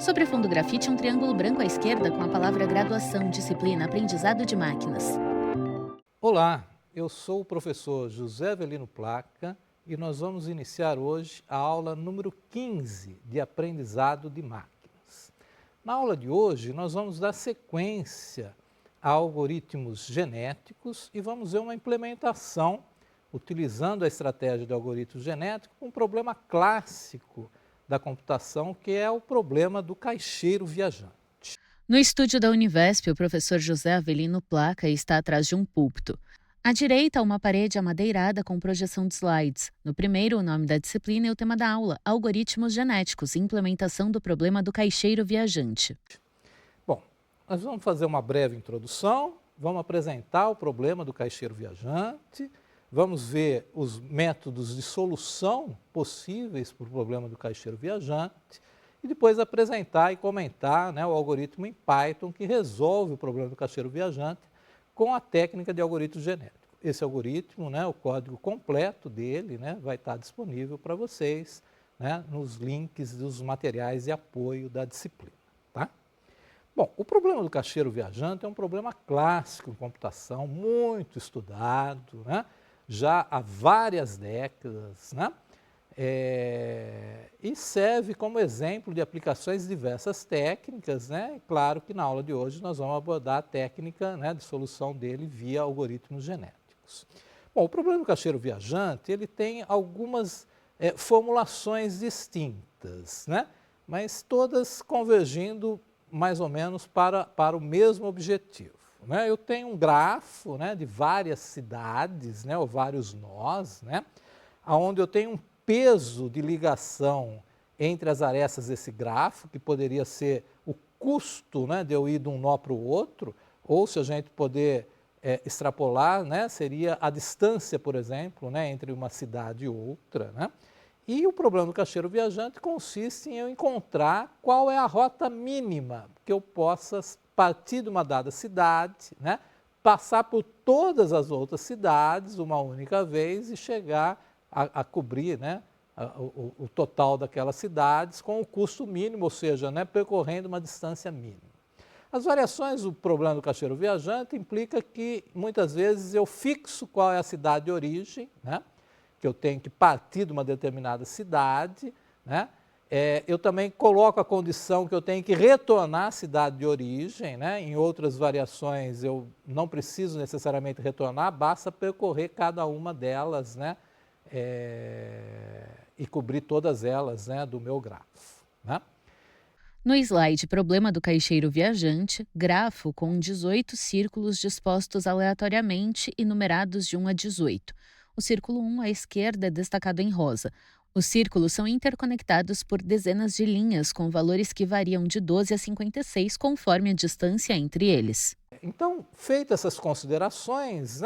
Sobre fundo grafite, um triângulo branco à esquerda com a palavra graduação, disciplina, aprendizado de máquinas. Olá, eu sou o professor José Avelino Placa e nós vamos iniciar hoje a aula número 15 de aprendizado de máquinas. Na aula de hoje, nós vamos dar sequência a algoritmos genéticos e vamos ver uma implementação utilizando a estratégia de algoritmo genético com um problema clássico da computação, que é o problema do caixeiro viajante. No estúdio da Univesp, o professor José Avelino Placa está atrás de um púlpito. À direita, uma parede amadeirada com projeção de slides. No primeiro, o nome da disciplina e o tema da aula, Algoritmos Genéticos, implementação do problema do caixeiro viajante. Bom, nós vamos fazer uma breve introdução, vamos apresentar o problema do caixeiro viajante, vamos ver os métodos de solução possíveis para o problema do caixeiro viajante e depois apresentar e comentar, o algoritmo em Python que resolve o problema do caixeiro viajante com a técnica de algoritmo genético. Esse algoritmo, o código completo dele, vai estar disponível para vocês, nos links dos materiais de apoio da disciplina. Tá? Bom, o problema do caixeiro viajante é um problema clássico em computação, muito estudado, já há várias décadas, e serve como exemplo de aplicações de diversas técnicas, Claro que na aula de hoje nós vamos abordar a técnica de solução dele via algoritmos genéticos. Bom, o problema do caixeiro viajante, ele tem algumas formulações distintas, mas todas convergindo mais ou menos para o mesmo objetivo. Eu tenho um grafo de várias cidades, ou vários nós, onde eu tenho um peso de ligação entre as arestas desse grafo, que poderia ser o custo de eu ir de um nó para o outro, ou se a gente poder extrapolar, seria a distância, por exemplo, entre uma cidade e outra. E o problema do caixeiro viajante consiste em eu encontrar qual é a rota mínima que eu possa partir de uma dada cidade, passar por todas as outras cidades uma única vez e chegar a cobrir o total daquelas cidades com o custo mínimo, ou seja, percorrendo uma distância mínima. As variações do problema do caixeiro viajante implica que muitas vezes eu fixo qual é a cidade de origem, que eu tenho que partir de uma determinada cidade, eu também coloco a condição que eu tenho que retornar à cidade de origem, Em outras variações eu não preciso necessariamente retornar, basta percorrer cada uma delas, e cobrir todas elas, do meu grafo. No slide Problema do caixeiro viajante, grafo com 18 círculos dispostos aleatoriamente e numerados de 1 a 18. O círculo 1 à esquerda é destacado em rosa. Os círculos são interconectados por dezenas de linhas com valores que variam de 12 a 56 conforme a distância entre eles. Então, feitas essas considerações,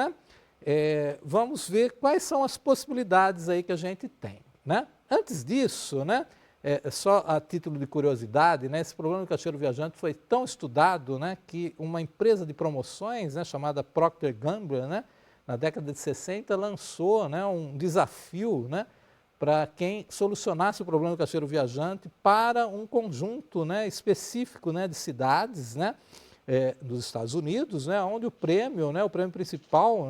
vamos ver quais são as possibilidades aí que a gente tem. Antes disso, só a título de curiosidade, esse problema do caixeiro viajante foi tão estudado que uma empresa de promoções chamada Procter Gamble, na década de 60, lançou um desafio para quem solucionasse o problema do caixeiro viajante para um conjunto específico de cidades dos Estados Unidos, onde o prêmio principal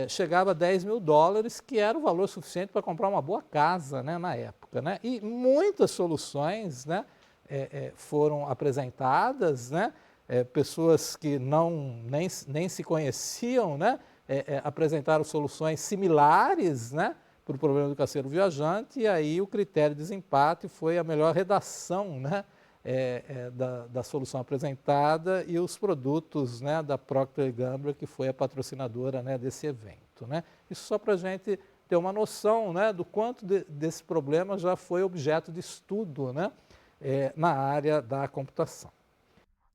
chegava a $10.000, que era o valor suficiente para comprar uma boa casa na época. E muitas soluções foram apresentadas, pessoas que nem se conheciam apresentaram soluções similares para o problema do caixeiro viajante, e aí o critério de desempate foi a melhor redação da solução apresentada e os produtos da Procter Gamble, que foi a patrocinadora desse evento. Isso só para a gente ter uma noção do quanto desse problema já foi objeto de estudo na área da computação.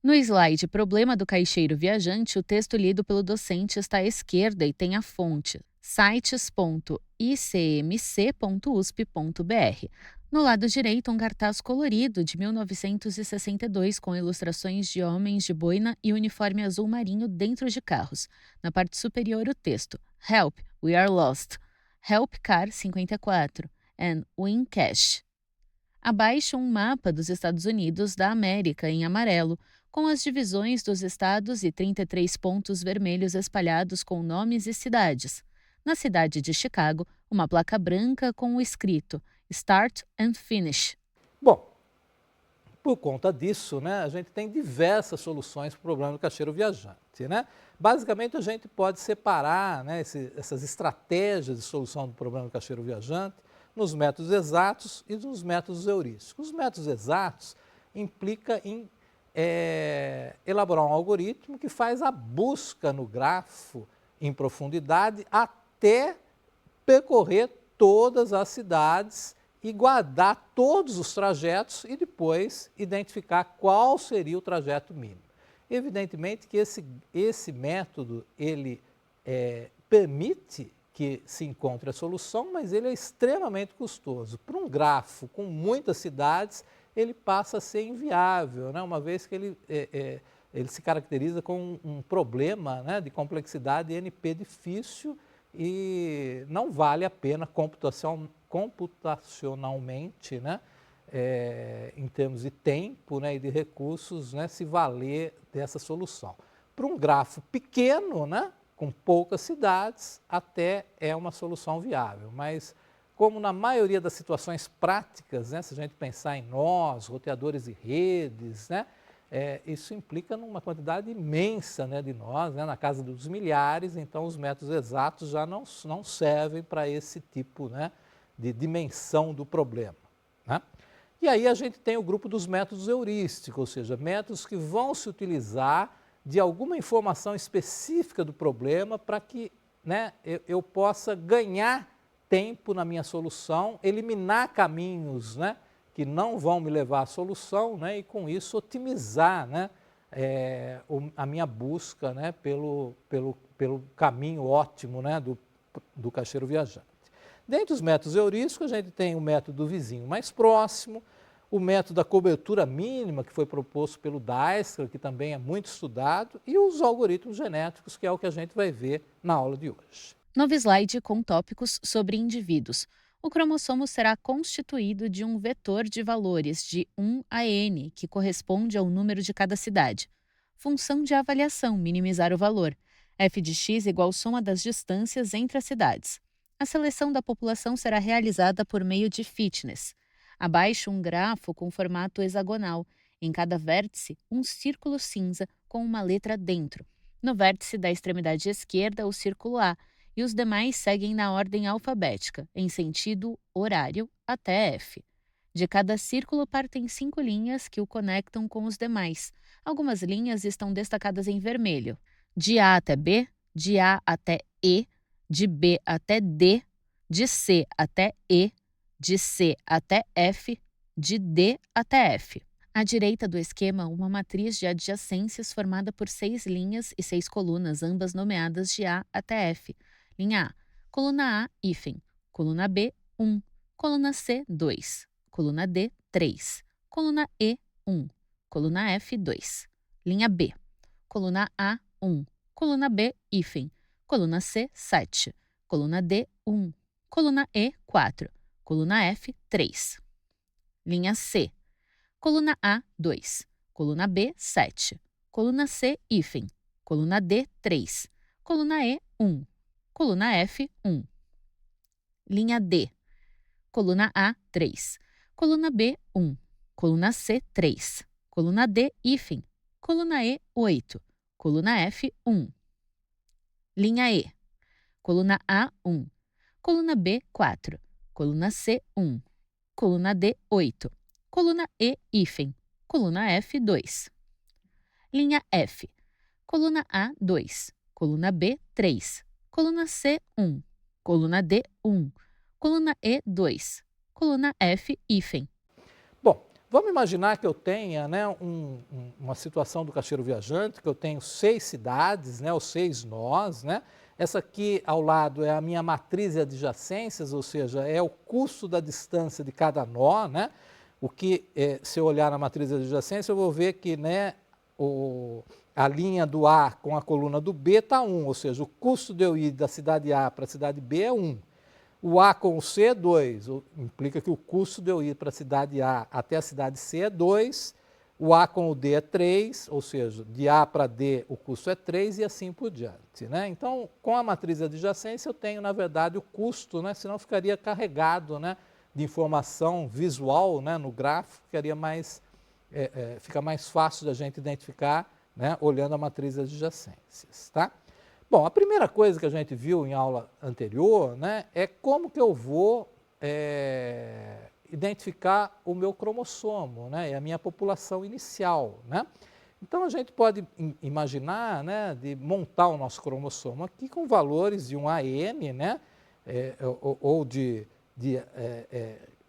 No slide Problema do caixeiro viajante, o texto lido pelo docente está à esquerda e tem a fonte sites.icmc.usp.br. No lado direito, um cartaz colorido de 1962 com ilustrações de homens de boina e uniforme azul marinho dentro de carros. Na parte superior, o texto Help, we are lost. Help Car 54 and Win Cash. Abaixo, um mapa dos Estados Unidos da América em amarelo, com as divisões dos estados e 33 pontos vermelhos espalhados com nomes e cidades. Na cidade de Chicago, uma placa branca com o escrito Start and Finish. Bom, por conta disso, né, a gente tem diversas soluções para o problema do caixeiro viajante, né? Basicamente, a gente pode separar, né, essas estratégias de solução do problema do caixeiro viajante nos métodos exatos e nos métodos heurísticos. Os métodos exatos implicam em elaborar um algoritmo que faz a busca no grafo em profundidade até percorrer todas as cidades e guardar todos os trajetos e depois identificar qual seria o trajeto mínimo. Evidentemente que esse método, ele permite que se encontre a solução, mas ele é extremamente custoso. Para um grafo com muitas cidades, ele passa a ser inviável, né? Uma vez que ele se caracteriza com um problema, né, de complexidade NP difícil e não vale a pena computacionalmente, né, em termos de tempo, né, e de recursos, né, se valer dessa solução. Para um grafo pequeno, né, com poucas cidades, até é uma solução viável, mas como na maioria das situações práticas, né, se a gente pensar em nós, roteadores de redes, né, isso implica numa quantidade imensa, né, de nós, né, na casa dos milhares, então os métodos exatos já não servem para esse tipo, né, de dimensão do problema, né? E aí a gente tem o grupo dos métodos heurísticos, ou seja, métodos que vão se utilizar de alguma informação específica do problema para que, né, eu possa ganhar tempo na minha solução, eliminar caminhos, né, que não vão me levar à solução, né, e com isso otimizar, né, a minha busca, né, pelo caminho ótimo, né, do caixeiro viajante. Dentre os métodos heurísticos, a gente tem o método do vizinho mais próximo, o método da cobertura mínima, que foi proposto pelo Dijkstra, que também é muito estudado, e os algoritmos genéticos, que é o que a gente vai ver na aula de hoje. Novo slide com tópicos sobre indivíduos. O cromossomo será constituído de um vetor de valores de 1 a n, que corresponde ao número de cada cidade. Função de avaliação: minimizar o valor. F de x igual soma das distâncias entre as cidades. A seleção da população será realizada por meio de fitness. Abaixo, um grafo com formato hexagonal. Em cada vértice, um círculo cinza com uma letra dentro. No vértice da extremidade esquerda, o círculo A, e os demais seguem na ordem alfabética, em sentido horário, até F. De cada círculo partem 5 linhas que o conectam com os demais. Algumas linhas estão destacadas em vermelho. De A até B, de A até E, de B até D, de C até E, de C até F, de D até F. À direita do esquema, uma matriz de adjacências formada por 6 linhas e 6 colunas, ambas nomeadas de A até F. Linha A, coluna A, hífen. Coluna B, 1. Coluna C, 2. Coluna D, 3. Coluna E, 1. Coluna F, 2. Linha B, coluna A, 1. Coluna B, hífen. Coluna C, 7. Coluna D, 1. Coluna E, 4. Coluna F, 3. Linha C, coluna A, 2. Coluna B, 7. Coluna C, hífen. Coluna D, 3. Coluna E, 1. Coluna F, 1. Linha D, coluna A, 3. Coluna B, 1. Coluna C, 3. Coluna D, hífen. Coluna E, 8. Coluna F, 1. Linha E, coluna A, 1. Coluna B, 4. Coluna C, 1. Coluna D, 8. Coluna E, hífen. Coluna F, 2. Linha F, coluna A, 2. Coluna B, 3. Coluna C, 1. Coluna D, 1. Coluna E, 2. Coluna F, hífen. Bom, vamos imaginar que eu tenha, né, uma situação do caixeiro viajante, que eu tenho 6 cidades, né, ou 6 nós, né? Essa aqui ao lado é a minha matriz de adjacências, ou seja, é o custo da distância de cada nó, né? O que, se eu olhar na matriz de adjacência, eu vou ver que, né, a linha do A com a coluna do B está 1, ou seja, o custo de eu ir da cidade A para a cidade B é 1. O A com o C é 2, implica que o custo de eu ir para a cidade A até a cidade C é 2, o A com o D é 3, ou seja, de A para D o custo é 3 e assim por diante, né? Então, com a matriz de adjacência eu tenho, na verdade, o custo, né? Senão ficaria carregado, né, de informação visual, né, no gráfico, fica mais fácil da gente identificar, né, olhando a matriz de adjacências, tá? Bom, a primeira coisa que a gente viu em aula anterior, né, é como que eu vou identificar o meu cromossomo, né, e a minha população inicial, né? Então a gente pode imaginar, né, de montar o nosso cromossomo aqui com valores de 1 a n, né, ou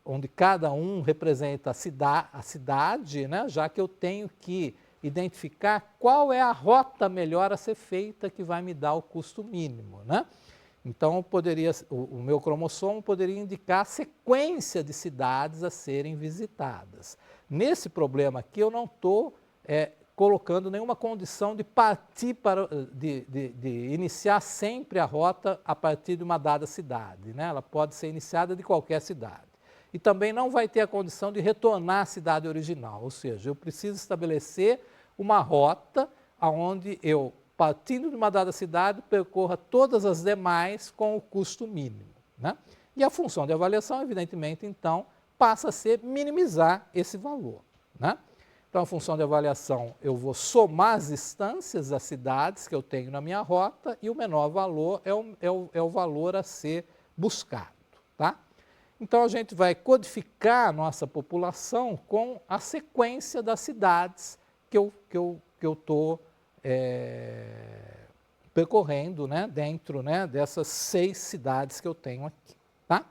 onde cada um representa a cidade, né, já que eu tenho que identificar qual é a rota melhor a ser feita que vai me dar o custo mínimo, né? Então, o meu cromossomo poderia indicar a sequência de cidades a serem visitadas. Nesse problema aqui, eu não estou colocando nenhuma condição de partir de iniciar sempre a rota a partir de uma dada cidade, né? Ela pode ser iniciada de qualquer cidade. E também não vai ter a condição de retornar à cidade original, ou seja, eu preciso estabelecer uma rota onde eu, partindo de uma dada cidade, percorra todas as demais com o custo mínimo, né? E a função de avaliação, evidentemente, então, passa a ser minimizar esse valor, né? Então, a função de avaliação, eu vou somar as distâncias das cidades que eu tenho na minha rota e o menor valor é o valor a ser buscado, tá? Então, a gente vai codificar a nossa população com a sequência das cidades que eu estou percorrendo, né, dentro, né, dessas 6 cidades que eu tenho aqui, tá?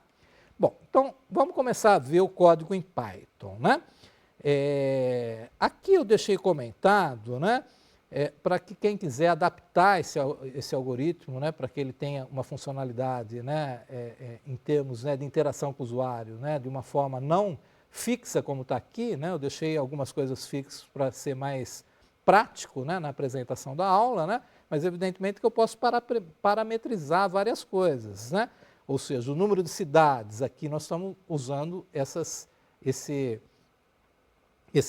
Bom, então, vamos começar a ver o código em Python, né? Aqui eu deixei comentado, né, para que quem quiser adaptar esse algoritmo, né, para que ele tenha uma funcionalidade, né, em termos, né, de interação com o usuário, né, de uma forma não fixa como está aqui, né, eu deixei algumas coisas fixas para ser mais prático, né, na apresentação da aula, né, mas evidentemente que eu posso parametrizar várias coisas, né, ou seja, o número de cidades, aqui nós estamos usando esse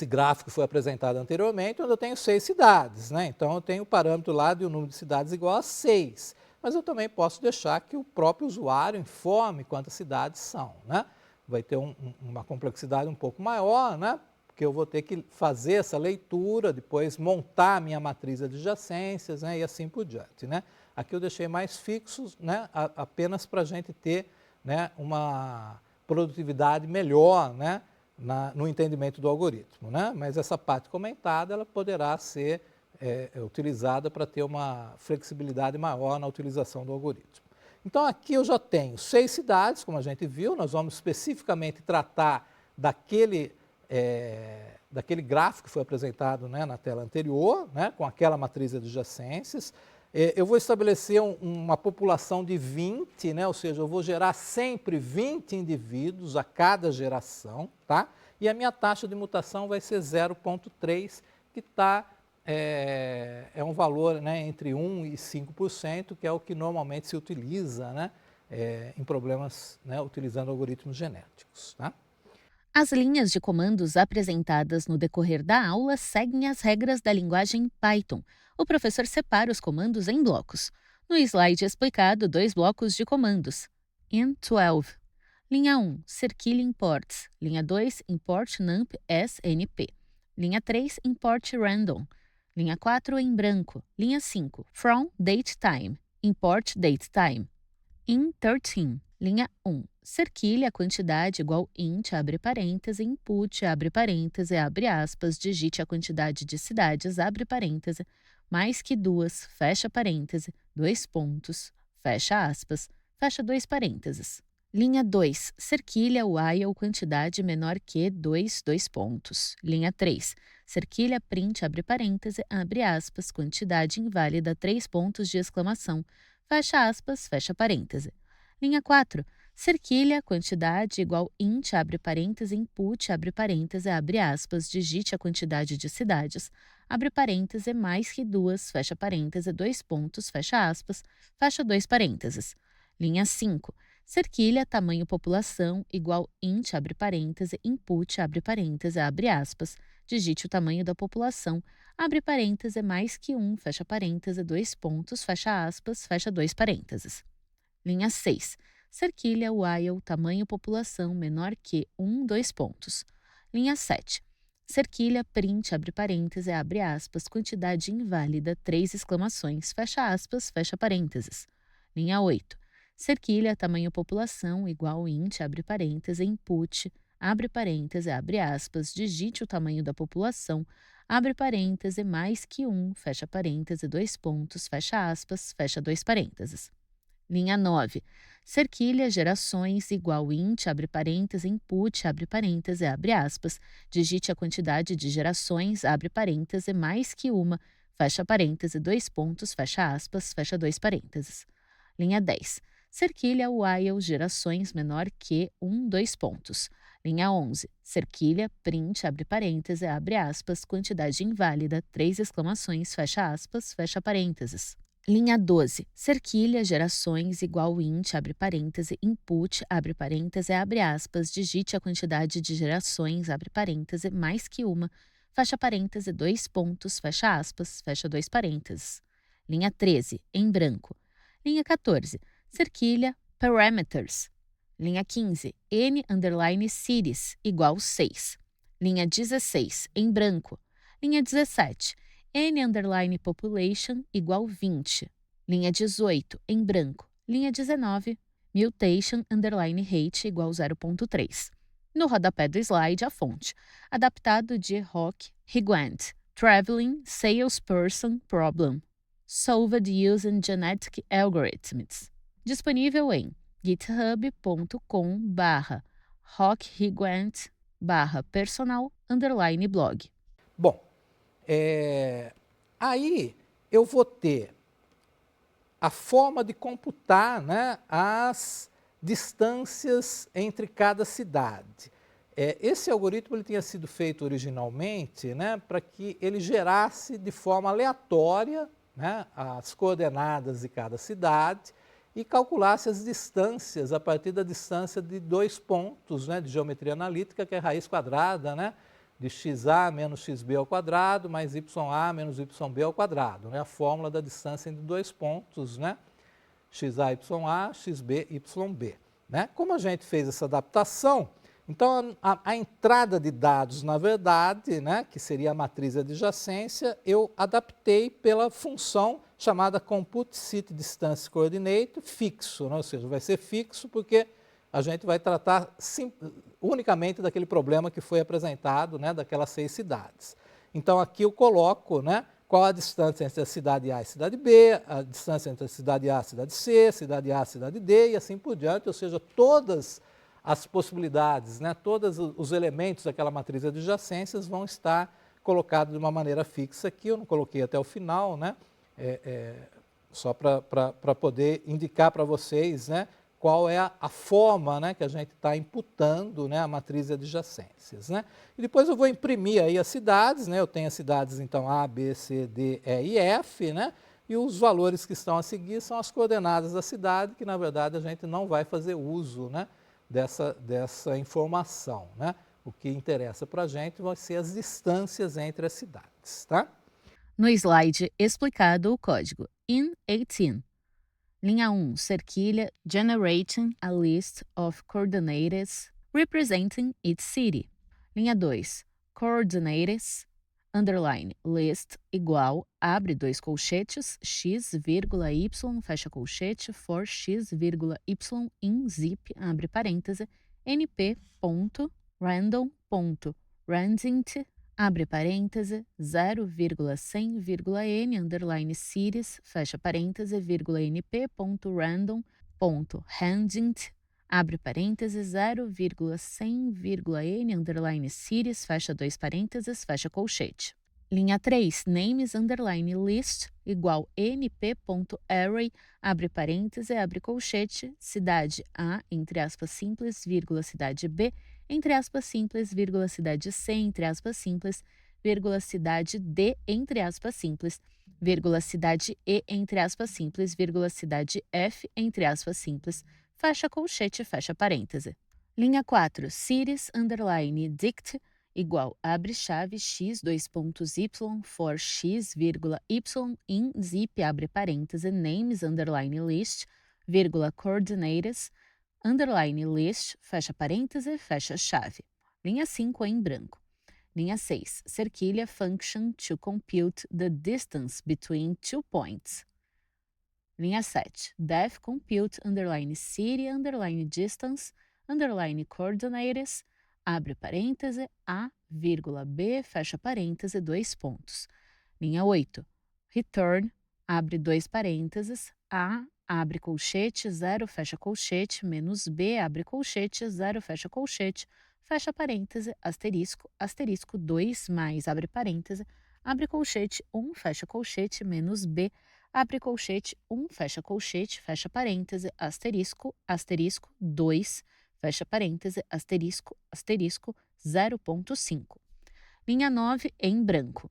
gráfico que foi apresentado anteriormente, onde eu tenho 6 cidades, né? Então eu tenho o parâmetro lá de um número de cidades igual a 6. Mas eu também posso deixar que o próprio usuário informe quantas cidades são, né? Vai ter uma complexidade um pouco maior, né? Porque eu vou ter que fazer essa leitura, depois montar a minha matriz de adjacências, né? E assim por diante, né? Aqui eu deixei mais fixos, né? Apenas para a gente ter, né, uma produtividade melhor, né, no entendimento do algoritmo, né? Mas essa parte comentada ela poderá ser utilizada para ter uma flexibilidade maior na utilização do algoritmo. Então aqui eu já tenho 6 cidades, como a gente viu, nós vamos especificamente tratar daquele gráfico que foi apresentado, né, na tela anterior, né, com aquela matriz de adjacências. Eu vou estabelecer uma população de 20, né, ou seja, eu vou gerar sempre 20 indivíduos a cada geração, tá? E a minha taxa de mutação vai ser 0,3, que é um valor, né, entre 1% e 5%, que é o que normalmente se utiliza, né, em problemas, né, utilizando algoritmos genéticos, tá? As linhas de comandos apresentadas no decorrer da aula seguem as regras da linguagem Python. O professor separa os comandos em blocos. No slide explicado, 2 blocos de comandos. int12. Linha 1, Circle Imports. Linha 2, Import Nump SNP. Linha 3, Import Random. Linha 4, em branco. Linha 5, From DateTime. Import DateTime. int13. Linha 1. Cerquilhe a quantidade igual int, abre parêntese, input, abre parêntese, abre aspas, digite a quantidade de cidades, abre parêntese, mais que 2, fecha parêntese, 2 pontos, fecha aspas, fecha 2 parênteses. Linha 2. Cerquilha while quantidade menor que 2 pontos. Linha 3. Cerquilha print, abre parêntese, abre aspas, quantidade inválida, 3 pontos de exclamação, fecha aspas, fecha parêntese. Linha 4. Cerquilha, quantidade igual int, abre parêntese, input, abre parêntese, abre aspas, digite a quantidade de cidades, abre parêntese, mais que 2, fecha parêntese, 2 pontos, fecha aspas, fecha 2 parênteses. Linha 5. Cerquilha, tamanho população, igual int, abre parêntese, input, abre parêntese, abre aspas, digite o tamanho da população, abre parêntese, mais que 1, fecha parêntese, 2 pontos, fecha aspas, fecha 2 parênteses. Linha 6. Cerquilha, while, tamanho população, menor que 1, 2 pontos. Linha 7. Cerquilha, print, abre parêntese, abre aspas, quantidade inválida, 3 exclamações, fecha aspas, fecha parênteses. Linha 8. Cerquilha, tamanho população, igual int, abre parêntese, input, abre parêntese, abre aspas, digite o tamanho da população, abre parêntese, mais que 1, fecha parêntese, 2 pontos, fecha aspas, fecha 2 parênteses. Linha 9. Cerquilha, gerações, igual int, abre parêntese, input, abre parêntese, abre aspas, digite a quantidade de gerações, abre parêntese, mais que 1, fecha parêntese, 2 pontos, fecha aspas, fecha 2 parênteses. Linha 10. Cerquilha, while, gerações, menor que 1, 2 pontos. Linha 11. Cerquilha, print, abre parêntese, abre aspas, quantidade inválida, 3 exclamações, fecha aspas, fecha parênteses. Linha 12. Cerquilha, gerações, igual int, abre parêntese, input, abre parêntese, abre aspas, digite a quantidade de gerações, abre parêntese, mais que 1, fecha parêntese, 2 pontos, fecha aspas, fecha 2 parênteses. Linha 13. Em branco. Linha 14. Cerquilha, parameters. Linha 15. N_cities, igual 6. Linha 16. Em branco. Linha 17. N_population igual 20. Linha 18, em branco. Linha 19, mutation_rate igual 0,3. No rodapé do slide, a fonte. Adaptado de Rock Higuand. Traveling Salesperson Problem. Solved using Genetic Algorithms. Disponível em github.com/rockhiguant/personal_blog. Bom, aí eu vou ter a forma de computar, né, as distâncias entre cada cidade. Esse algoritmo ele tinha sido feito originalmente, né, para que ele gerasse de forma aleatória, né, as coordenadas de cada cidade e calculasse as distâncias a partir da distância de 2 pontos, né, de geometria analítica, que é raiz quadrada, né, de xa menos xb ao quadrado, mais ya menos yb ao quadrado, né? A fórmula da distância entre 2 pontos, né? xa, ya, xb, yb. Né? Como a gente fez essa adaptação, então a entrada de dados, na verdade, né, que seria a matriz de adjacência, eu adaptei pela função chamada Compute City Distance Coordinate fixo, né? Ou seja, vai ser fixo porque a gente vai tratar unicamente daquele problema que foi apresentado, né, daquelas 6 cidades. Então, aqui eu coloco, né, qual a distância entre a cidade A e a cidade B, a distância entre a cidade A e a cidade C, cidade A e a cidade D e assim por diante, ou seja, todas as possibilidades, né, todos os elementos daquela matriz de adjacências vão estar colocados de uma maneira fixa aqui, eu não coloquei até o final, né, só para poder indicar para vocês, né, qual é a forma, né, que a gente está imputando, né, a matriz de adjacências. Né? E depois eu vou imprimir aí as cidades, né, eu tenho as cidades então A, B, C, D, E e F, né, e os valores que estão a seguir são as coordenadas da cidade, que na verdade a gente não vai fazer uso, né, dessa informação. Né? O que interessa para a gente vai ser as distâncias entre as cidades. Tá? No slide explicado o código in18. Linha 1, cerquilha, generating a list of coordinates representing each city. Linha 2, coordinates, underline, list, igual, abre 2 colchetes, x, y, fecha colchete, for x, y, in zip, abre parêntese, np.random.randint, abre parêntese, 0,100,n, underline cities, fecha parêntese, np.random.randint, abre parêntese, 0,100,n, underline cities, fecha 2 parênteses, fecha colchete. Linha 3, names, underline list, igual np.array, abre parêntese, abre colchete, cidade A, entre aspas simples, vírgula, cidade B, entre aspas simples, vírgula, cidade C, entre aspas simples, vírgula, cidade D, entre aspas simples, vírgula, cidade E, entre aspas simples, vírgula, cidade F, entre aspas simples, fecha colchete, fecha parêntese. Linha 4, cities, underline, dict, igual, abre chave, x, dois pontos, y, for x, vírgula, y, in, zip, abre parêntese, names, underline, list, vírgula, coordinates, underline, list, fecha parêntese, fecha chave. Linha 5 em branco. Linha 6, cerquilha, function to compute the distance between two points. Linha 7, def compute, underline, city, underline, distance, underline, coordinates, abre parêntese, A, vírgula, B, fecha parêntese, dois pontos. Linha 8, return, abre dois parênteses, A, abre colchete, 0, fecha colchete, menos B, abre colchete, 0, fecha colchete, fecha parêntese, asterisco, asterisco, 2, mais, abre parêntese, abre colchete, 1, fecha colchete, menos B, abre colchete, 1, fecha parêntese, asterisco, asterisco, 2, fecha parêntese, asterisco, asterisco, 0,5. Linha 9 em branco.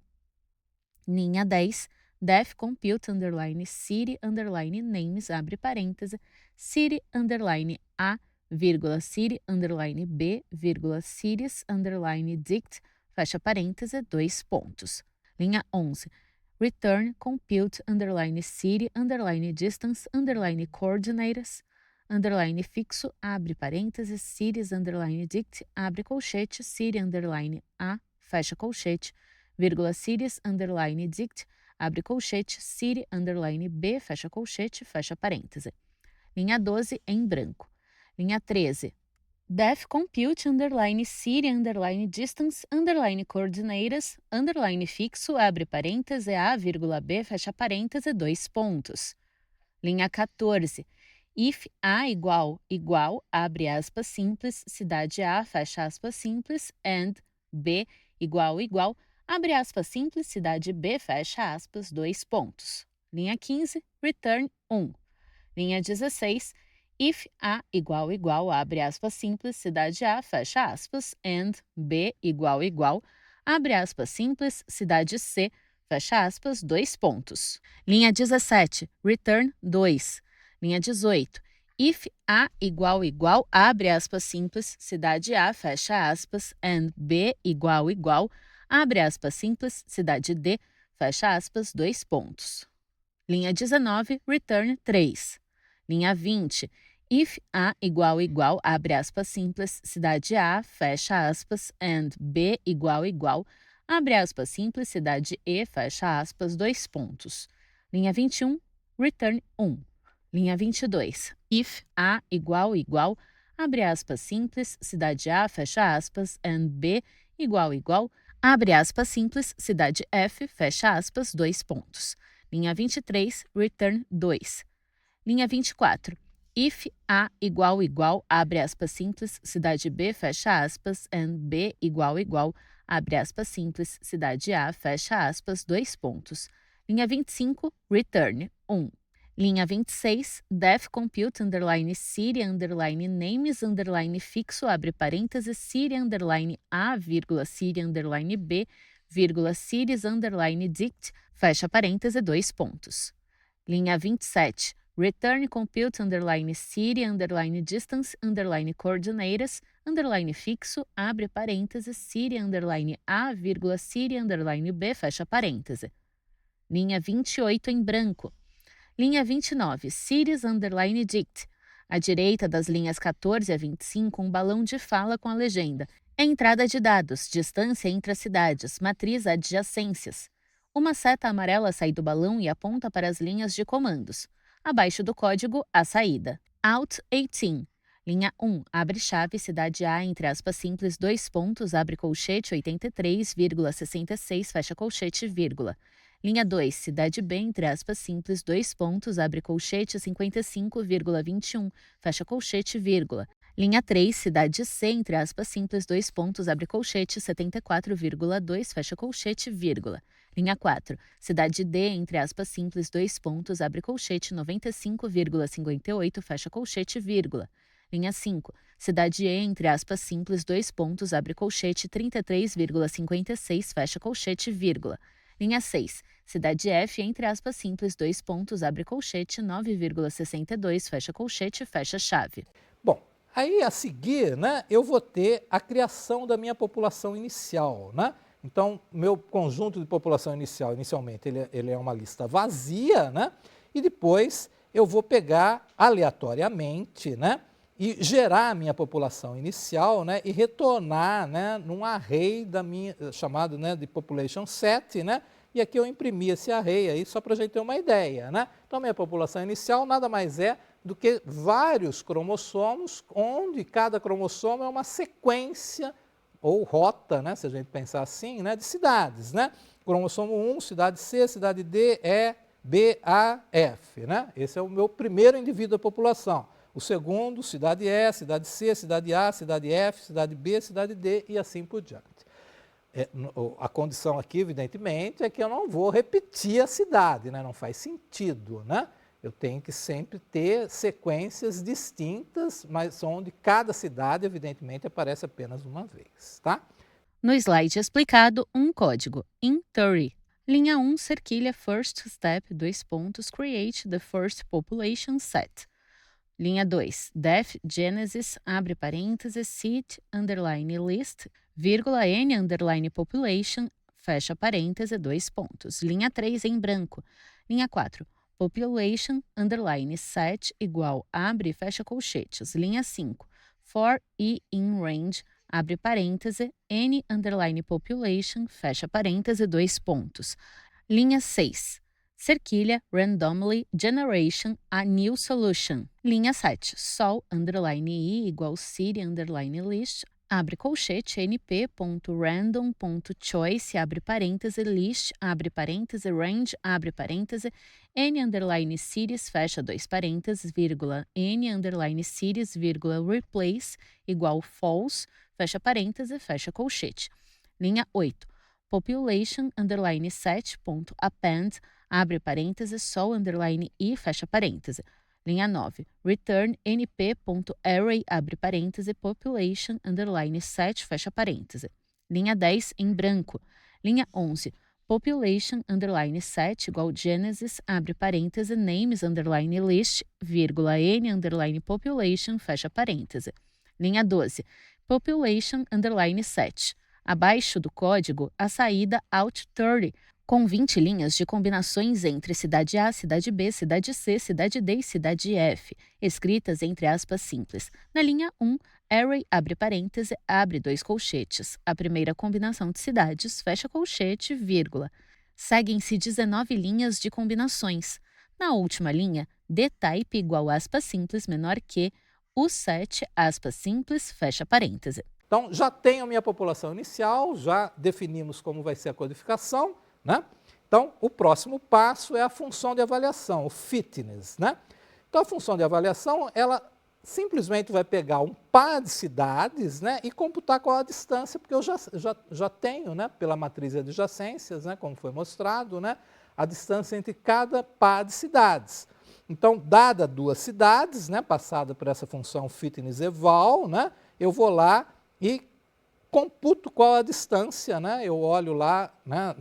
Linha 10, def compute, underline, city, underline, names, abre parêntese, city, underline, A, vírgula, city, underline, B, vírgula, cities, underline, dict, fecha parêntese, dois pontos. Linha 11, return compute, underline, city, underline, distance, underline, coordinates, underline fixo, abre parênteses, cities, underline, dict, abre colchete, city, underline, A, fecha colchete, vírgula, cities, underline, dict, abre colchete, city, underline, B, fecha colchete, fecha parêntese. Linha 12 em branco. Linha 13, def compute, underline, city, underline, distance, underline, coordinates, underline fixo, abre parêntese, A, vírgula, B, fecha parêntese, dois pontos. Linha 14, if A igual, abre aspas simples, cidade A, fecha aspas simples, and B igual, abre aspas simples, cidade B, fecha aspas, dois pontos. Linha 15, return 1. Linha 16, if A igual, abre aspas simples, cidade A, fecha aspas, and B igual, abre aspas simples, cidade C, fecha aspas, dois pontos. Linha 17, return 2. Linha 18, if A igual, abre aspas simples, cidade A, fecha aspas, and B igual, abre aspas simples, cidade D, fecha aspas, dois pontos. Linha 19, return 3. Linha 20, if A igual, abre aspas simples, cidade A, fecha aspas, and B igual, abre aspas simples, cidade E, fecha aspas, dois pontos. Linha 21, return 1. Linha 22, if A igual, abre aspas simples, cidade A, fecha aspas, and B igual, abre aspas simples, cidade F, fecha aspas, dois pontos. Linha 23, return 2. Linha 24, if A igual, abre aspas simples, cidade B, fecha aspas, and B igual, abre aspas simples, cidade A, fecha aspas, dois pontos. Linha 25, return 1. Linha 26, def compute, underline, city, underline, names, underline, fixo, abre parênteses, city, underline, A, vírgula, city, underline, B, vírgula, cities, underline, dict, fecha parêntese, dois pontos. Linha 27, return compute, underline, city, underline, distance, underline, coordinates, underline, fixo, abre parênteses, city, underline, A, vírgula, city, underline, B, fecha parêntese. Linha 28 em branco. Linha 29, cities, underline, dict. À direita das linhas 14 a 25, um balão de fala com a legenda. Entrada de dados, distância entre as cidades, matriz adjacências. Uma seta amarela sai do balão e aponta para as linhas de comandos. Abaixo do código, a saída. Out 18. Linha 1, abre chave, cidade A, entre aspas simples, dois pontos, abre colchete, 83,66, fecha colchete, vírgula. Linha 2, cidade B, entre aspas simples, dois pontos, abre colchete, 55,21, fecha colchete, vírgula. Linha 3, cidade C, entre aspas simples, dois pontos, abre colchete, 74,2, fecha colchete, vírgula. Linha 4, cidade D, entre aspas simples, dois pontos, abre colchete, 95,58, fecha colchete, vírgula. Linha 5, cidade E, entre aspas simples, dois pontos, abre colchete, 33,56, fecha colchete, vírgula. Linha 6, Cidade F, entre aspas simples, dois pontos, abre colchete, 9,62, fecha colchete, fecha chave. Bom, aí a seguir, né, eu vou ter a criação da minha população inicial, né? Então, meu conjunto de população inicial, inicialmente, ele é uma lista vazia, né? E depois eu vou pegar aleatoriamente, né? E gerar a minha população inicial, né? E retornar, né? Num array da minha, chamado, né, de population set, né? E aqui eu imprimi esse array aí só para a gente ter uma ideia, né? Então, a minha população inicial nada mais é do que vários cromossomos, onde cada cromossomo é uma sequência ou rota, né, se a gente pensar assim, né, de cidades, né? Cromossomo 1, cidade C, cidade D, E, B, A, F, né? Esse é o meu primeiro indivíduo da população. O segundo, cidade E, cidade C, cidade A, cidade F, cidade B, cidade D e assim por diante. A condição aqui, evidentemente, é que eu não vou repetir a cidade, né? Não faz sentido, né? Eu tenho que sempre ter sequências distintas, mas onde cada cidade, evidentemente, aparece apenas uma vez, tá? No slide explicado, um código, in theory. Linha 1, cerquilha first step, dois pontos, create the first population set. Linha 2, def genesis, abre parênteses, seed, underline list, vírgula, n, underline population, fecha parêntese, dois pontos. Linha 3, em branco. Linha 4, population, underline set, igual, abre e fecha colchetes. Linha 5, for e in range, abre parêntese, n, underline population, fecha parêntese, dois pontos. Linha 6, cerquilha, randomly, generation, a new solution. Linha 7, sol, underline i, igual city, underline list, abre colchete, np.random.choice, abre parêntese, list, abre parêntese, range, abre parêntese, n, underline cities, fecha dois parênteses, vírgula, n, underline cities, vírgula, replace, igual false, fecha parêntese, fecha colchete. Linha 8, population, underline set.append, abre parêntese, sol, underline i, fecha parêntese. Linha 9, return np.array, abre parêntese, population, underline set, fecha parêntese. Linha 10, em branco. Linha 11, population, underline set, igual genesis, abre parêntese, names, underline list, vírgula, n, underline population, fecha parêntese. Linha 12, population, underline set. Abaixo do código, a saída out30, com 20 linhas de combinações entre cidade A, cidade B, cidade C, cidade D e cidade F, escritas entre aspas simples. Na linha 1, array, abre parêntese, abre dois colchetes. A primeira combinação de cidades, fecha colchete, vírgula. Seguem-se 19 linhas de combinações. Na última linha, dtype igual aspas simples menor que o set, aspas simples, fecha parêntese. Então, já tenho a minha população inicial, já definimos como vai ser a codificação, né? Então, o próximo passo é a função de avaliação, o fitness, né? Então, a função de avaliação, ela simplesmente vai pegar um par de cidades, né, e computar qual a distância, porque eu já tenho, né, pela matriz de adjacências, né, como foi mostrado, né, a distância entre cada par de cidades. Então, dada duas cidades, né, passada por essa função fitness eval, né, eu vou lá e computo qual a distância, né? Eu olho lá, né,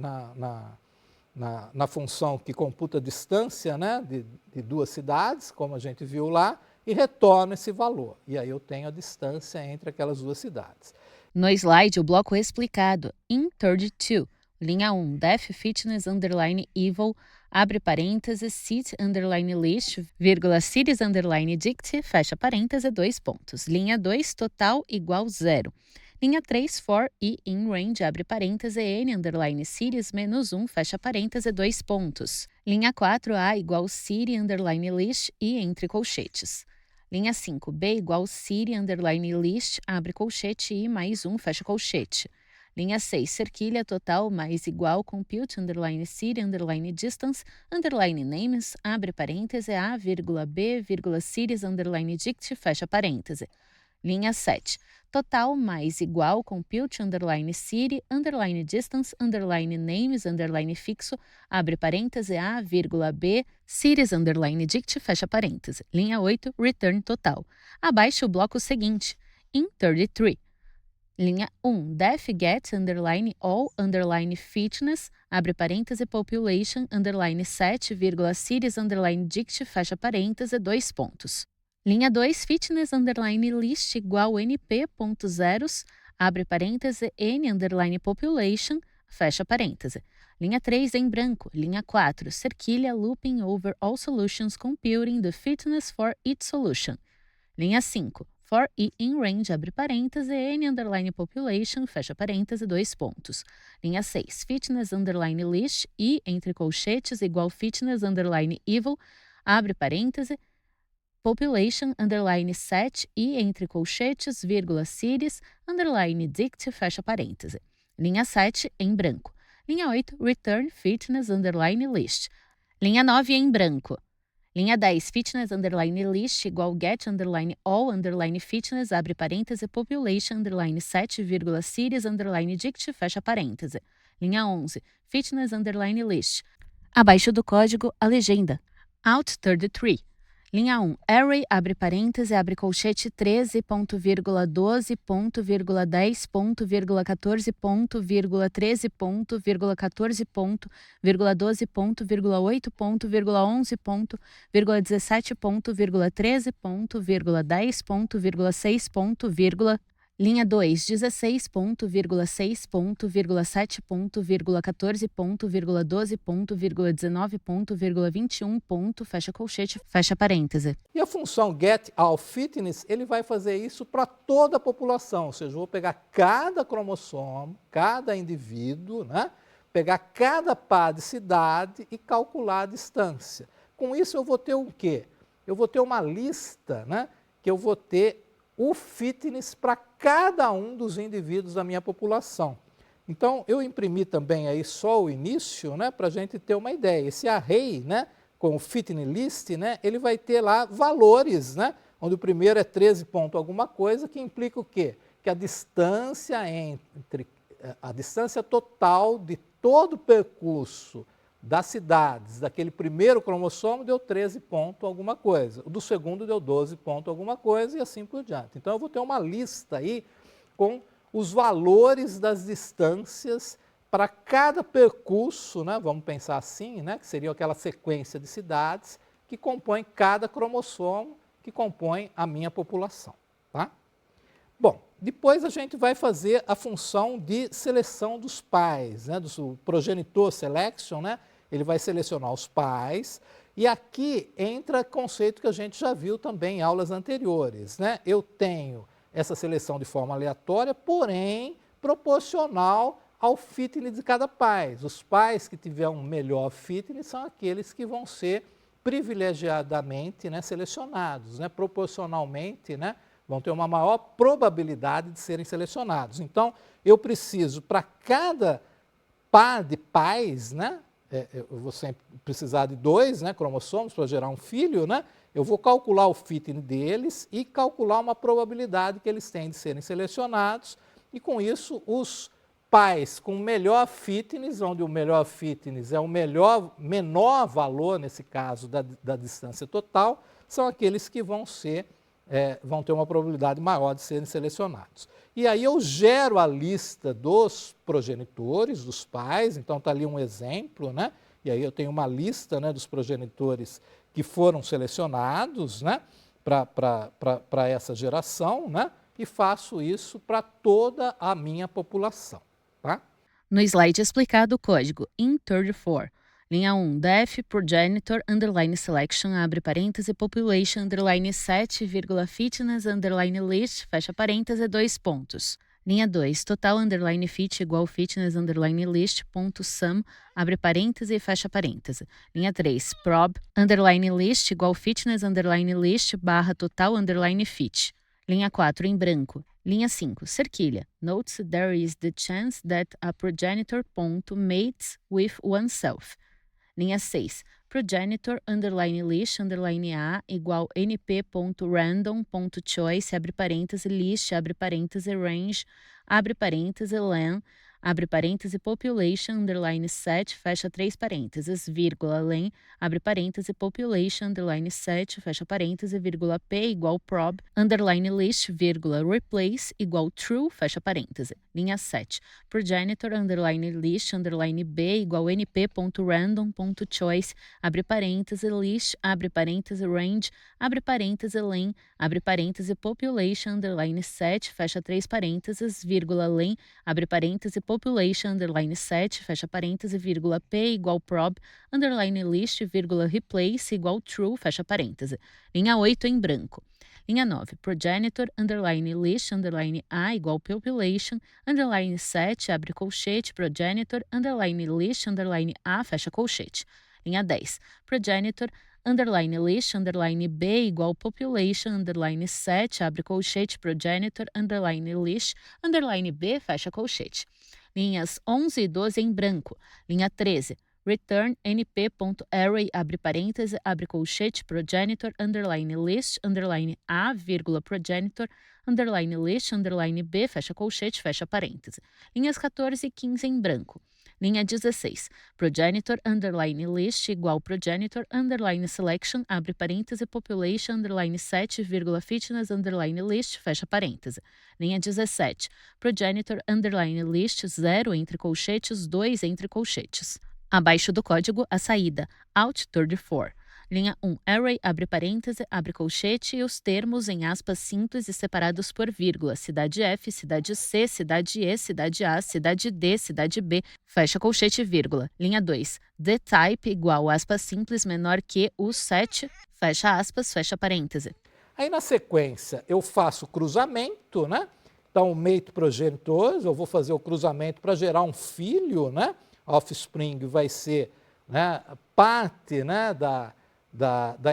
na função que computa a distância, né, de duas cidades, como a gente viu lá, e retorno esse valor. E aí eu tenho a distância entre aquelas duas cidades. No slide, o bloco explicado, in 32, linha 1, def fitness underline evil, abre parênteses, city underline list, vírgula, cities underline dict, fecha parêntese, dois pontos. Linha 2, total igual 0. Linha 3, for e in range, abre parêntese, n underline cities menos 1, fecha parêntese, dois pontos. Linha 4, a igual city underline list e entre colchetes. Linha 5, b igual city underline list, abre colchete e mais 1, fecha colchete. Linha 6, cerquilha total mais igual compute underline city underline distance underline names, abre parêntese, a, vírgula, b, vírgula, cities underline dict, fecha parêntese. Linha 7, total mais igual compute underline city underline distance underline names underline fixo, abre parêntese, a, vírgula, b, cities underline dict, fecha parêntese. Linha 8, return total. Abaixo o bloco seguinte, in 33. Linha 1, def get, underline, all, underline, fitness, abre parêntese, population, underline, 7, cities, underline, dict, fecha parêntese, 2 pontos. Linha 2, fitness, underline, list, igual, np.zeros, abre parêntese, n, underline, population, fecha parêntese. Linha 3, em branco. Linha 4, cerquilha, looping over all solutions, computing the fitness for each solution. Linha 5, for e in range, abre parêntese, n, underline, population, fecha parêntese, 2 pontos. Linha 6, fitness, underline, list, e, entre colchetes, igual fitness, underline, evil, abre parêntese, population, underline, set, e, entre colchetes, vírgula, cities, underline, dict, fecha parêntese. Linha 7, em branco. Linha 8, return, fitness, underline, list. Linha 9, em branco. Linha 10, fitness, underline, list, igual get, underline, all, underline, fitness, abre parêntese, population, underline, 7, cities, underline, dict, fecha parêntese. Linha 11, fitness, underline, list. Abaixo do código, a legenda. Out 33. Linha 1, array, abre parêntese, abre colchete 13.14.12.13.12.11.12.10.13. Linha 2, 16.7.7.14.12.19.21, fecha colchete, fecha parêntese. E a função get all fitness, ele vai fazer isso para toda a população, ou seja, eu vou pegar cada cromossomo, cada indivíduo, né? Pegar cada par de cidade e calcular a distância. Com isso eu vou ter o quê? Eu vou ter uma lista, né? Que eu vou ter o fitness para cada um dos indivíduos da minha população. Então, eu imprimi também aí só o início, né, para a gente ter uma ideia. Esse array, né, com o fitness list, né, ele vai ter lá valores, né, onde o primeiro é 13 ponto alguma coisa, que implica o quê? Que a distância total de todo o percurso das cidades, daquele primeiro cromossomo, deu 13 ponto alguma coisa. O do segundo deu 12 ponto alguma coisa e assim por diante. Então, eu vou ter uma lista aí com os valores das distâncias para cada percurso, né, vamos pensar assim, né, que seria aquela sequência de cidades que compõe cada cromossomo que compõe a minha população. Tá? Bom, depois a gente vai fazer a função de seleção dos pais, né, do progenitor selection, né, ele vai selecionar os pais, e aqui entra conceito que a gente já viu também em aulas anteriores, né? Eu tenho essa seleção de forma aleatória, porém proporcional ao fitness de cada pai. Os pais que tiverem um melhor fitness são aqueles que vão ser privilegiadamente, né, selecionados, né, proporcionalmente, né, vão ter uma maior probabilidade de serem selecionados. Então, eu preciso, para cada par de pais, né, eu vou sempre precisar de 2, né, cromossomos para gerar um filho, né, eu vou calcular o fitness deles e calcular uma probabilidade que eles têm de serem selecionados, e com isso os pais com melhor fitness, onde o melhor fitness é o menor valor, nesse caso, da distância total, são aqueles que vão ter uma probabilidade maior de serem selecionados. E aí eu gero a lista dos progenitores, dos pais, então está ali um exemplo, né? E aí eu tenho uma lista, né, dos progenitores que foram selecionados, né, para essa geração, né? E faço isso para toda a minha população. Tá? No slide explicado, o código IN34. Linha 1, def progenitor, underline selection, abre parêntese, population, underline 7, fitness, underline list, fecha parêntese, 2 pontos. Linha 2, total, underline fit, igual fitness, underline list, ponto sum, abre parêntese e fecha parêntese. Linha 3, prob, underline list, igual fitness, underline list, barra total, underline fit. Linha 4, em branco. Linha 5, cerquilha. Notes there is the chance that a progenitor ponto mates with oneself. Linha 6, progenitor, underline list, underline a, igual np.random.choice, abre parêntese, list, abre parêntese, range, abre parêntese, len, abre parêntese, population, underline set, fecha 3 parênteses, vírgula, len, abre parêntese, population, underline set, fecha parêntese, vírgula, p igual prob, underline list, vírgula, replace, igual true, fecha parêntese. Linha 7, progenitor, underline list, underline b, igual np.random.choice, abre parêntese, list, abre parêntese, range, abre parêntese, len, abre parêntese, population, underline set, fecha 3 parênteses, vírgula, len, abre parêntese, population, underline set, fecha parêntese, vírgula, p igual prob, underline list, vírgula, replace, igual true, fecha parêntese. Linha 8 em branco. Linha 9, progenitor, underline list, underline a, igual population, underline set, abre colchete, progenitor, underline list, underline a, fecha colchete. Linha 10, progenitor, underline list, underline b, igual population, underline set, abre colchete, progenitor, underline list, underline b, fecha colchete. Linhas 11 e 12 em branco. Linha 13, return np.array, abre parêntese, abre colchete, progenitor, underline list, underline a, vírgula, progenitor, underline list, underline b, fecha colchete, fecha parêntese. Linhas 14 e 15 em branco. Linha 16, progenitor, underline list, igual progenitor, underline selection, abre parêntese, population, underline set, vírgula, fitness, underline list, fecha parêntese. Linha 17, progenitor, underline list, 0 entre colchetes, 2 entre colchetes. Abaixo do código, a saída, out 34. Linha 1, array, abre parêntese, abre colchete e os termos em aspas simples e separados por vírgula, cidade F, cidade C, cidade E, cidade A, cidade D, cidade B, fecha colchete, vírgula. Linha 2, the type igual aspas simples menor que o set, fecha aspas, fecha parêntese. Aí na sequência eu faço cruzamento, né? Então o mate progenitor, eu vou fazer o cruzamento para gerar um filho, né? Offspring vai ser, né, parte, né, da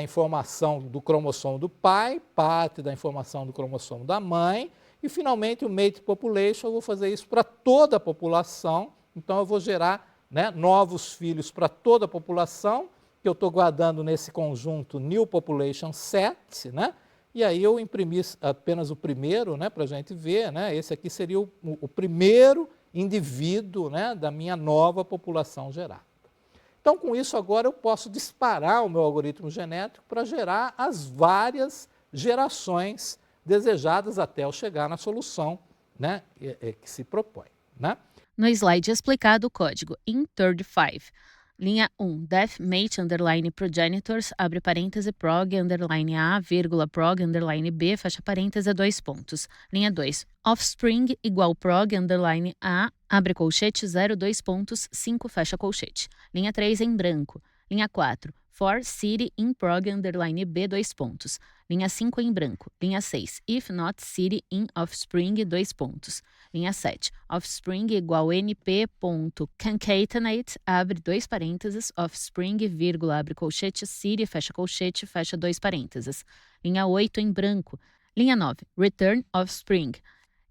informação do cromossomo do pai, parte da informação do cromossomo da mãe, e finalmente o mate population, eu vou fazer isso para toda a população, então eu vou gerar, né, novos filhos para toda a população, que eu estou guardando nesse conjunto new population set, né, e aí eu imprimi apenas o primeiro, né, para a gente ver, né, esse aqui seria o primeiro indivíduo, né, da minha nova população gerada. Então, com isso, agora eu posso disparar o meu algoritmo genético para gerar as várias gerações desejadas até eu chegar na solução, né, que se propõe. Né? No slide explicado o código in35. Linha 1, def mate, underline progenitors, abre parêntese, prog, underline a, vírgula, prog, underline b, fecha parêntese, 2 pontos. Linha 2, offspring, igual prog, underline a, abre colchete, 0, 2 pontos, 5, fecha colchete. Linha 3 em branco. Linha 4, for city in prog, underline b, 2 pontos. Linha 5 em branco. Linha 6, if not city in offspring, 2 pontos. Linha 7, offspring igual np.concatenate, abre 2 parênteses, offspring, vírgula, abre colchete, city, fecha 2 parênteses. Linha 8 em branco. Linha 9, return offspring.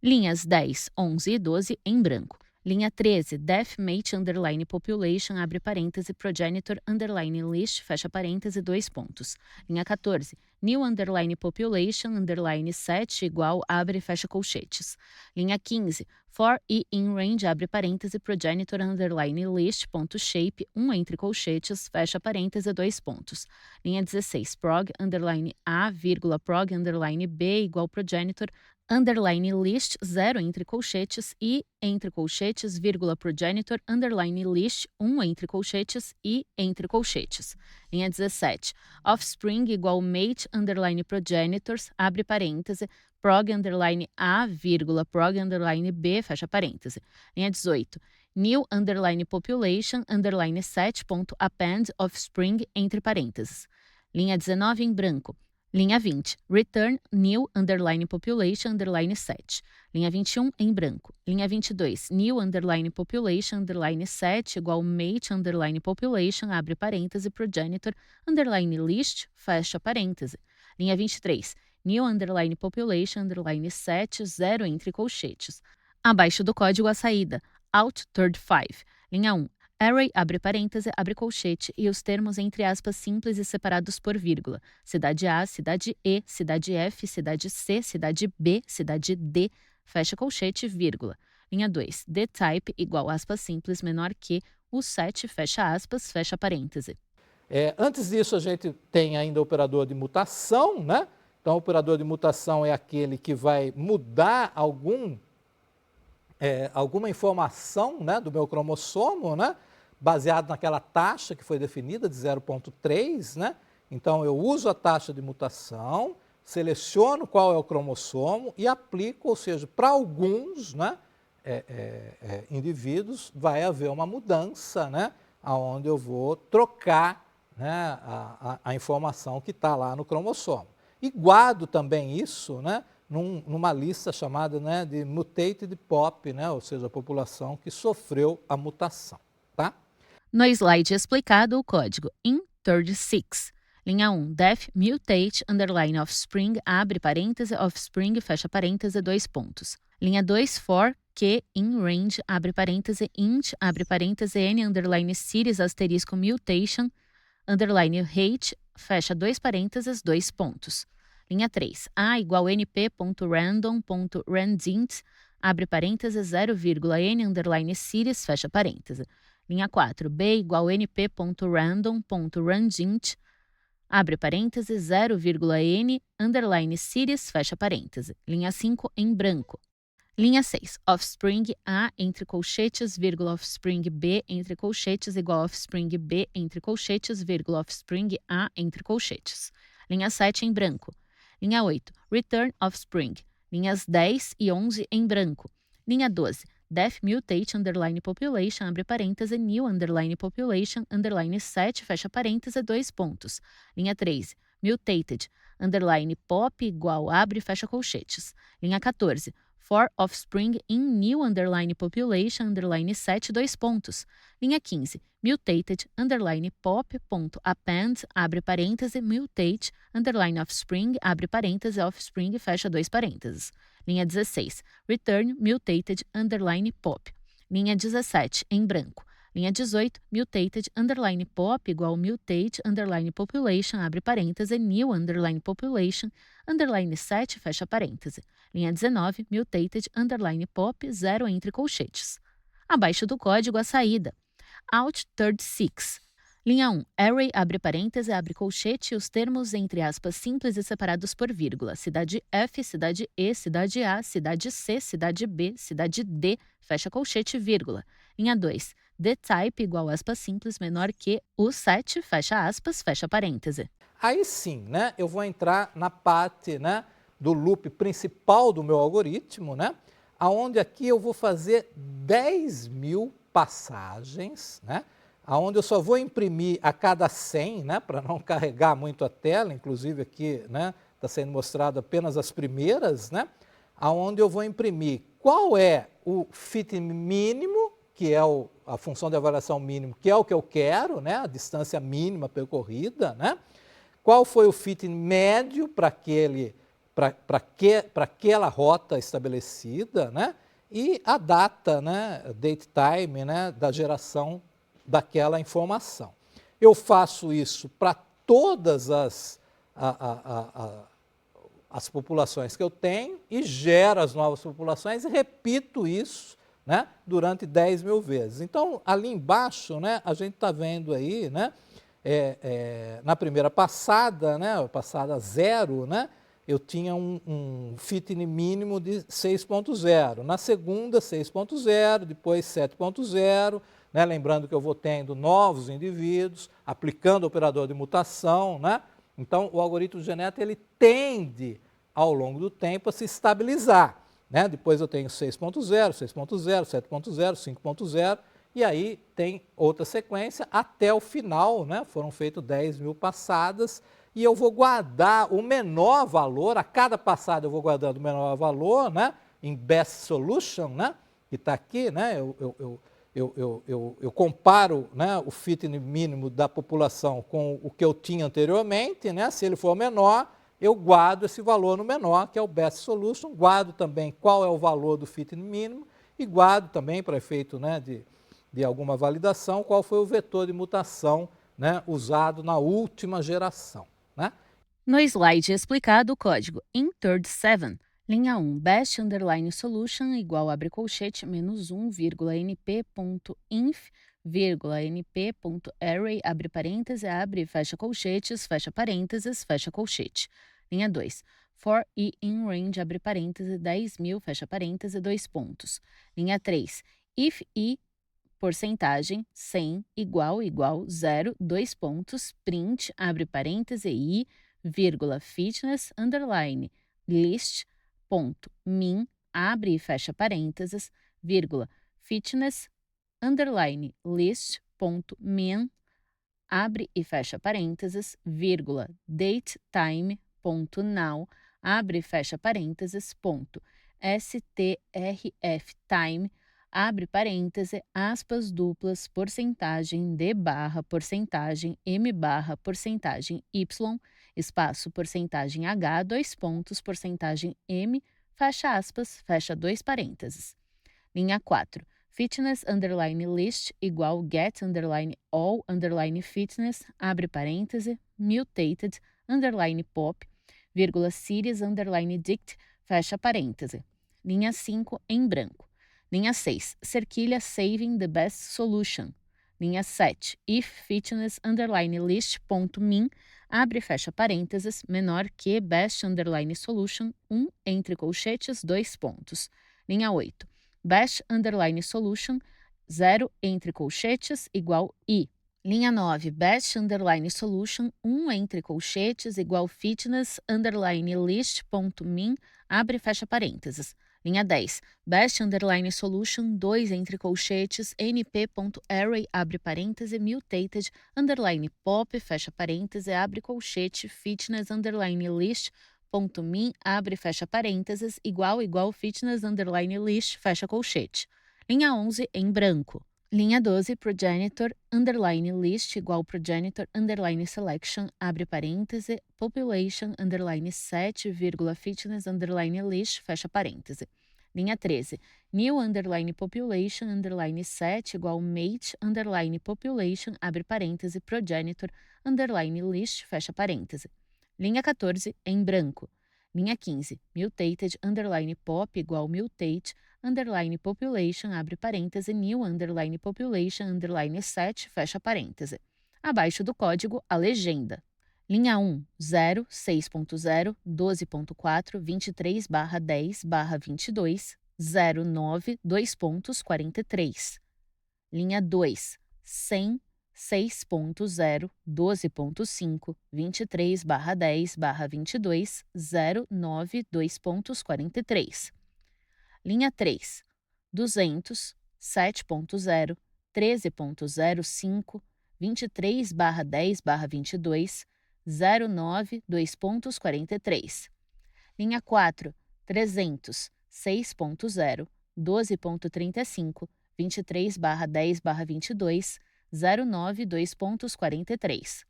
Linhas 10, 11 e 12 em branco. Linha 13, def mate, underline population, abre parêntese, progenitor, underline list, fecha parêntese, 2 pontos. Linha 14, new, underline population, underline set, igual, abre e fecha colchetes. Linha 15, for e in range, abre parêntese, progenitor, underline list, ponto shape, 1 entre colchetes, fecha parêntese, 2 pontos. Linha 16, prog, underline a, vírgula, prog, underline b, igual progenitor, underline list, 0 entre colchetes e entre colchetes, vírgula, progenitor, underline list, 1 entre colchetes e entre colchetes. Linha 17, offspring igual mate, underline progenitors, abre parêntese, prog, underline a, vírgula, prog, underline b, fecha parêntese. Linha 18, new, underline population, underline set, ponto append, offspring, entre parênteses. Linha 19 em branco. Linha 20, return new, underline population, underline set. Linha 21 em branco. Linha 22, new, underline population, underline set, igual mate, underline population, abre parêntese, progenitor, underline list, fecha parêntese. Linha 23, new, underline population, underline set, 0 entre colchetes. Abaixo do código a saída, out 35. Linha 1, array, abre parêntese, abre colchete e os termos entre aspas simples e separados por vírgula. Cidade A, cidade E, cidade F, cidade C, cidade B, cidade D, fecha colchete, vírgula. Linha 2, dtype igual aspas simples menor que o 7, fecha aspas, fecha parêntese. Antes disso, a gente tem ainda o operador de mutação, né? Então, o operador de mutação é aquele que vai mudar alguma informação, né, do meu cromossomo, né, baseado naquela taxa que foi definida de 0,3, né? Então, eu uso a taxa de mutação, seleciono qual é o cromossomo e aplico, ou seja, para alguns, né, indivíduos vai haver uma mudança, né, onde eu vou trocar, né, a informação que está lá no cromossomo. E guardo também isso, né, numa lista chamada, né, de mutated pop, né, ou seja, a população que sofreu a mutação. Tá? No slide explicado, o código IN36. Linha 1, def mutate underline offspring, abre parêntese, offspring, fecha parêntese, 2 pontos. Linha 2, for que in range, abre parêntese, int, abre parêntese, n underline series, asterisco mutation, underline rate, fecha 2 parênteses, 2 pontos. Linha 3, a igual np.random.randint, abre parêntese, 0,n underline series, fecha parêntese. Linha 4, b igual np.random.randint, abre parêntese, 0,n underline series, fecha parêntese. Linha 5, em branco. Linha 6, offspring A entre colchetes, vírgula, offspring B entre colchetes igual offspring B entre colchetes, vírgula, offspring A entre colchetes. Linha 7 em branco. Linha 8, return offspring. Linhas 10 e 11 em branco. Linha 12, def mutate underline population, abre parêntese, new underline population, underline 7, fecha parêntese, 2 pontos. Linha 13, mutated, underline pop igual, abre, fecha colchetes. Linha 14, for offspring in new underline population, underline 7, 2 pontos. Linha 15, mutated, underline pop, ponto, append, abre parêntese, mutate, underline offspring, abre parêntese, offspring, fecha 2 parênteses. Linha 16, return, mutated, underline pop. Linha 17, em branco. Linha 18, mutated, underline pop, igual mutate, underline population, abre parêntese, new, underline population, underline 7, fecha parêntese. Linha 19, mutated, underline pop, 0 entre colchetes. Abaixo do código, a saída. Out 36. Linha 1, array, abre parêntese, abre colchete, os termos entre aspas simples e separados por vírgula. Cidade F, cidade E, cidade A, cidade C, cidade B, cidade D, fecha colchete, vírgula. Linha 2, dtype igual aspas simples menor que o 7, fecha aspas, fecha parêntese. Aí sim, né, eu vou entrar na parte, né, do loop principal do meu algoritmo, né, onde aqui eu vou fazer 10.000 passagens, né, onde eu só vou imprimir a cada 100, né, para não carregar muito a tela, inclusive aqui, né, está sendo mostrado apenas as primeiras, né, onde eu vou imprimir qual é o fit mínimo, que é a função de avaliação mínimo, que é o que eu quero, né, a distância mínima percorrida, né, qual foi o fit médio para aquela rota estabelecida, né, e a data, né, date time, né, da geração daquela informação. Eu faço isso para todas as populações que eu tenho e gero as novas populações e repito isso, né, durante 10.000 vezes. Então, ali embaixo, né, a gente está vendo aí, né, na primeira passada, né, passada 0, né, eu tinha um fit mínimo de 6.0. Na segunda, 6.0, depois 7.0, né, lembrando que eu vou tendo novos indivíduos, aplicando o operador de mutação, né? Então, o algoritmo genético ele tende, ao longo do tempo, a se estabilizar. Né? Depois eu tenho 6.0, 6.0, 7.0, 5.0, e aí tem outra sequência até o final, né? Foram feitas 10.000 passadas, e eu vou guardar o menor valor, a cada passada eu vou guardando o menor valor, né? Em best solution, né? Que está aqui, né? Eu comparo, né, o fit mínimo da população com o que eu tinha anteriormente, né? Se ele for menor, eu guardo esse valor no menor, que é o best solution, guardo também qual é o valor do fit mínimo e guardo também, para efeito, né, de alguma validação, qual foi o vetor de mutação, né, usado na última geração. Né? No slide explicado, o código IN37. Linha 1, best underline solution igual abre colchete menos 1, np.inf, np.array, abre parêntese, abre e fecha colchetes, fecha parênteses, fecha colchete. Linha 2, for i in range, abre parêntese, 10.000, fecha parêntese, 2 pontos. Linha 3, if i porcentagem 100 igual 0, 2 pontos, print, abre parêntese, i, vírgula, fitness, underline, list, ponto, min, abre e fecha parênteses, vírgula, fitness, underline, list, ponto, min, abre e fecha parênteses, vírgula, date, time, ponto, now, abre e fecha parênteses, ponto, strf, time, abre parêntese, aspas duplas, porcentagem, d barra, porcentagem, m barra, porcentagem, y, espaço, porcentagem h, 2 pontos, porcentagem m, fecha aspas, fecha 2 parênteses. Linha 4, fitness, underline, list, igual get, underline, all, underline, fitness, abre parêntese, mutated, underline, pop, vírgula, series, underline, dict, fecha parêntese. Linha 5, em branco. Linha 6, cerquilha saving the best solution. Linha 7, if fitness underline list ponto min, abre e fecha parênteses, menor que best underline solution, 1 entre colchetes, 2 pontos. Linha 8, best underline solution, 0 entre colchetes, igual i. Linha 9, best underline solution, 1 entre colchetes, igual fitness underline list ponto min, abre e fecha parênteses. Linha 10, best underline solution, 2 entre colchetes, np.array, abre parêntese, mutated, underline pop, fecha parêntese, abre colchete, fitness, underline list, ponto min, abre fecha parênteses, igual, fitness, underline list, fecha colchete. Linha 11, em branco. Linha 12, progenitor, underline list, igual progenitor, underline selection, abre parêntese, population, underline set, vírgula, fitness, underline list, fecha parêntese. Linha 13, new, underline population, underline set, igual mate, underline population, abre parêntese, progenitor, underline list, fecha parêntese. Linha 14, em branco. Linha 15, mutated, underline pop, igual mutate, underline population, abre parêntese, new, underline population, underline set, fecha parêntese. Abaixo do código, a legenda. Linha 1, 0, 6.0, 12.4, 23/10/22, 09, 2 pontos, 43. Linha 2, 100, 6.0, 12.5, 23/10/22, 09, 2 pontos, 43. Linha 3, 200, 7.0, 13.05, 23/10/22, 09, 2 pontos, 43. Linha 4, 300, 6.0, 12.35, 23/10/22, 09, 2 pontos, 43.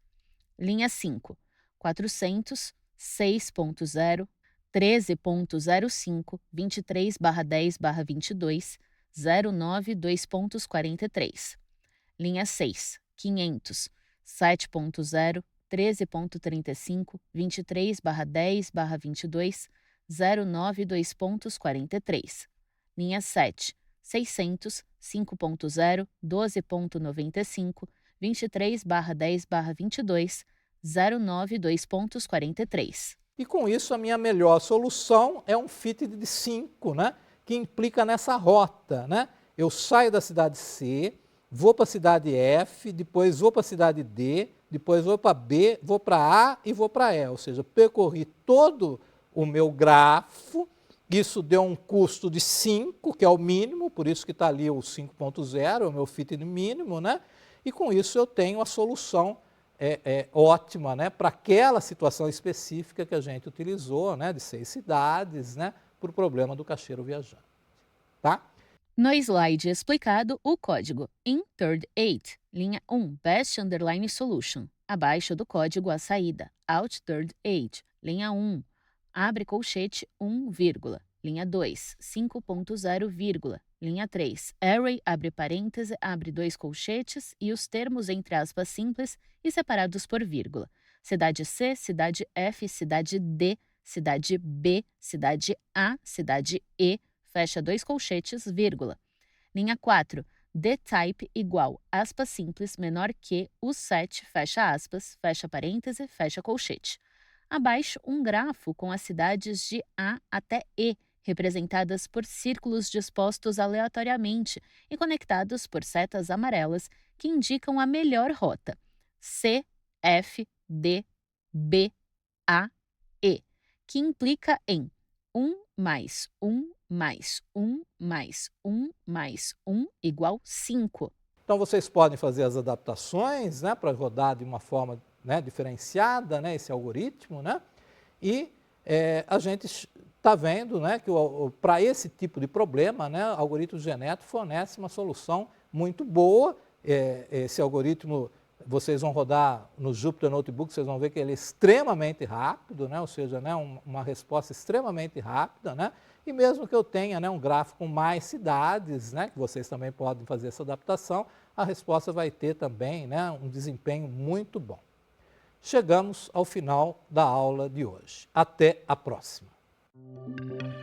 Linha 5, 400, 6.0, 13.05, 23/10/22, 09, 2 pontos, 43. Linha 6, 500, 7.0, 13.35, 23/10/22, 09, 2 pontos, 43. Linha 7, 600, 5.0, 12.95, 23/10/22, 09, 2 pontos, 43. E com isso, a minha melhor solução é um fit de 5, né? Que implica nessa rota, né? Eu saio da cidade C, vou para a cidade F, depois vou para a cidade D, depois vou para B, vou para A e vou para E. Ou seja, percorri todo o meu grafo, isso deu um custo de 5, que é o mínimo, por isso que está ali o 5.0, o meu fit mínimo, né? E com isso eu tenho a solução ótima, né, para aquela situação específica que a gente utilizou, né, de 6 cidades, né, para o problema do caixeiro viajante. Tá? No slide explicado, o código in third 8, linha 1, best underline solution. Abaixo do código a saída, out third 8, linha 1, abre colchete 1, vírgula. Linha 2, 5.0, vírgula. Linha 3, array, abre parêntese, abre 2 colchetes e os termos entre aspas simples e separados por vírgula. Cidade C, cidade F, cidade D, cidade B, cidade A, cidade E, fecha 2 colchetes, vírgula. Linha 4, dtype igual, aspas simples, menor que o 7, fecha aspas, fecha parêntese, fecha colchete. Abaixo, um grafo com as cidades de A até E, representadas por círculos dispostos aleatoriamente e conectados por setas amarelas que indicam a melhor rota: C, F, D, B, A, E, que implica em 1 mais 1 mais 1 mais 1 mais 1 igual 5. Então, vocês podem fazer as adaptações, né, para rodar de uma forma, né, diferenciada, né, esse algoritmo, né, e a gente está vendo, né, que para esse tipo de problema, né, o algoritmo genético fornece uma solução muito boa. Esse algoritmo, vocês vão rodar no Jupyter Notebook, vocês vão ver que ele é extremamente rápido, né, ou seja, né, uma resposta extremamente rápida, né, e mesmo que eu tenha, né, um gráfico com mais cidades, né, que vocês também podem fazer essa adaptação, a resposta vai ter também, né, um desempenho muito bom. Chegamos ao final da aula de hoje. Até a próxima.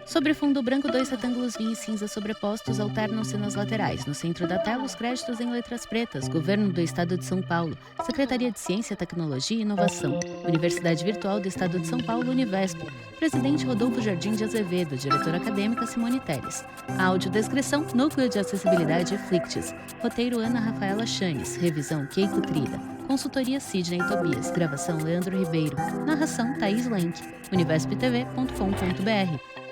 Sobre fundo branco, 2 retângulos vinho e cinza sobrepostos alternam-se nas laterais. No centro da tela, os créditos em letras pretas. Governo do Estado de São Paulo. Secretaria de Ciência, Tecnologia e Inovação. Universidade Virtual do Estado de São Paulo, Univesp. Presidente Rodolfo Jardim de Azevedo. Diretora acadêmica Simone Teles. Audiodescrição, Núcleo de Acessibilidade Flictis. Roteiro Ana Rafaela Chanes. Revisão Keiko Trida. Consultoria Sidney Tobias. Gravação Leandro Ribeiro. Narração Thaís Lenk. univesptv.com.br.